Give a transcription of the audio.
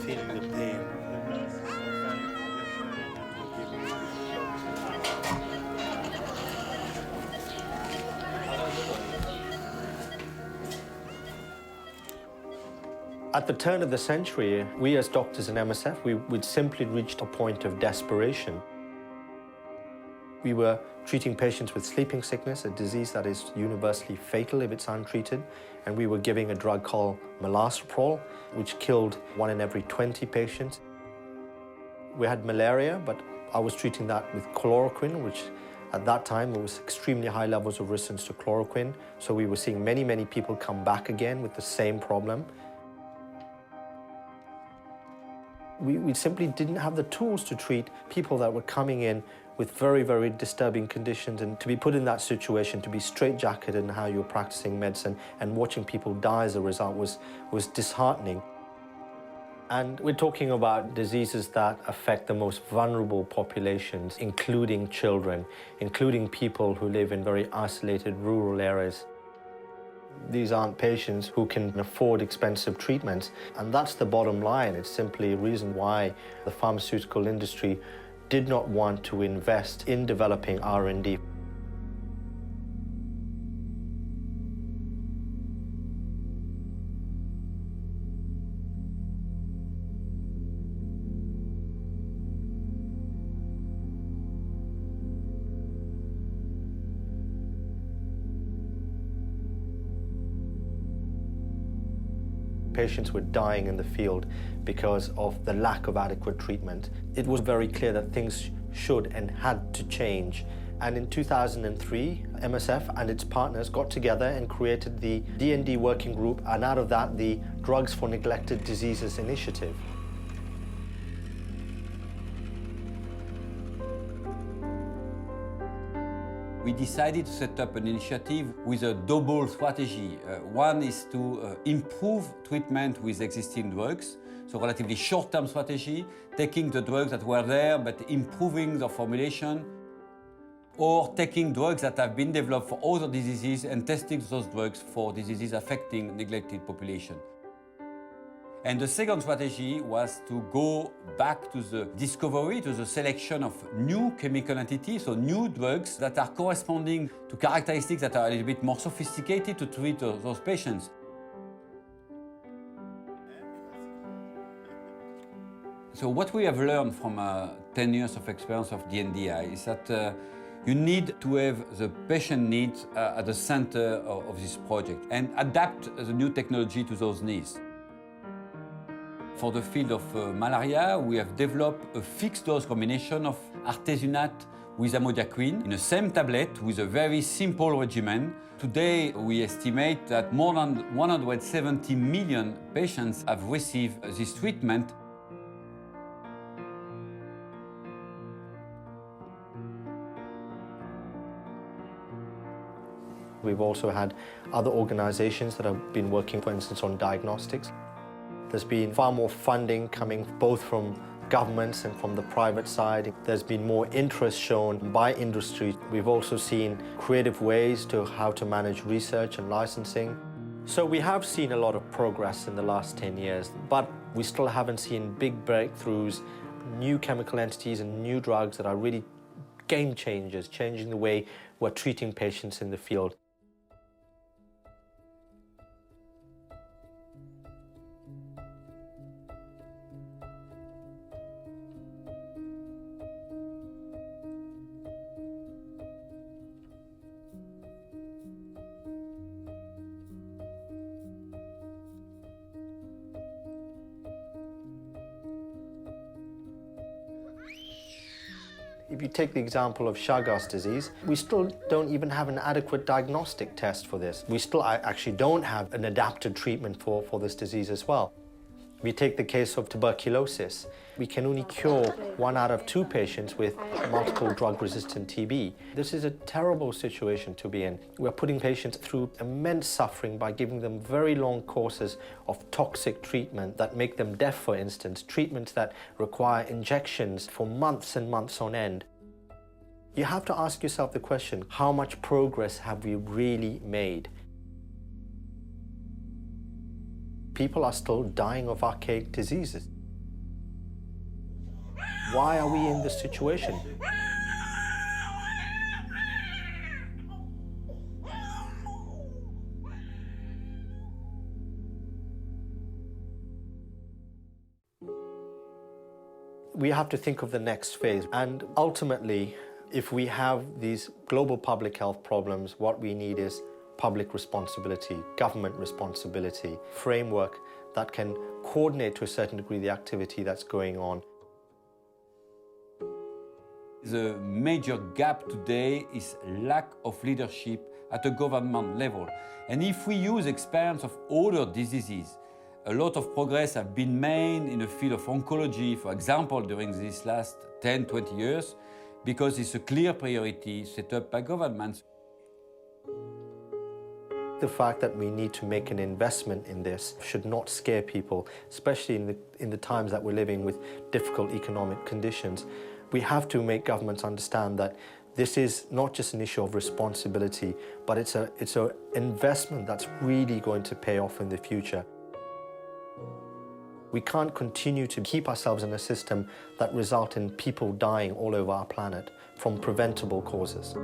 feeling the pain. At the turn of the century, we as doctors in MSF, we'd simply reached a point of desperation. We were treating patients with sleeping sickness, a disease that is universally fatal if it's untreated, and we were giving a drug called milsapril, which killed 1 in every 20 patients. We had malaria, but I was treating that with chloroquine, which at that time there was extremely high levels of resistance to chloroquine, so we were seeing many, many people come back again with the same problem. We simply didn't have the tools to treat people that were coming in with very, very disturbing conditions, and to be put in that situation, to be straitjacketed in how you're practicing medicine and watching people die as a result was disheartening. And we're talking about diseases that affect the most vulnerable populations, including children, including people who live in very isolated rural areas. These aren't patients who can afford expensive treatments, and that's the bottom line. It's simply a reason why the pharmaceutical industry did not want to invest in developing R&D. Patients were dying in the field because of the lack of adequate treatment. It was very clear that things should and had to change. And in 2003, MSF and its partners got together and created the DNDi working group, and out of that, the Drugs for Neglected Diseases initiative. We decided to set up an initiative with a double strategy. One is to improve treatment with existing drugs, so relatively short-term strategy, taking the drugs that were there but improving the formulation, or taking drugs that have been developed for other diseases and testing those drugs for diseases affecting neglected population. And the second strategy was to go back to the discovery, to the selection of new chemical entities, so new drugs that are corresponding to characteristics that are a little bit more sophisticated to treat those patients. So what we have learned from 10 years of experience of DNDi is that you need to have the patient needs at the center of this project and adapt the new technology to those needs. For the field of malaria, we have developed a fixed-dose combination of artesunate with amodiaquine in the same tablet with a very simple regimen. Today, we estimate that more than 170 million patients have received this treatment. We've also had other organizations that have been working, for instance, on diagnostics. There's been far more funding coming both from governments and from the private side. There's been more interest shown by industry. We've also seen creative ways to how to manage research and licensing. So we have seen a lot of progress in the last 10 years, but we still haven't seen big breakthroughs, new chemical entities and new drugs that are really game changers, changing the way we're treating patients in the field. If you take the example of Chagas disease, we still don't even have an adequate diagnostic test for this. We still actually don't have an adapted treatment for this disease as well. If you take the case of tuberculosis, we can only cure 1 out of 2 patients with multiple drug-resistant TB. This is a terrible situation to be in. We're putting patients through immense suffering by giving them very long courses of toxic treatment that make them deaf, for instance, treatments that require injections for months and months on end. You have to ask yourself the question, how much progress have we really made? People are still dying of archaic diseases. Why are we in this situation? We have to think of the next phase, and ultimately, if we have these global public health problems, what we need is public responsibility, government responsibility, framework that can coordinate to a certain degree the activity that's going on. The major gap today is lack of leadership at a government level. And if we use experience of other diseases, a lot of progress have been made in the field of oncology, for example, during these last 10, 20 years, because it's a clear priority set up by governments. The fact that we need to make an investment in this should not scare people, especially in the times that we're living with difficult economic conditions. We have to make governments understand that this is not just an issue of responsibility, but it's an investment that's really going to pay off in the future. We can't continue to keep ourselves in a system that results in people dying all over our planet from preventable causes.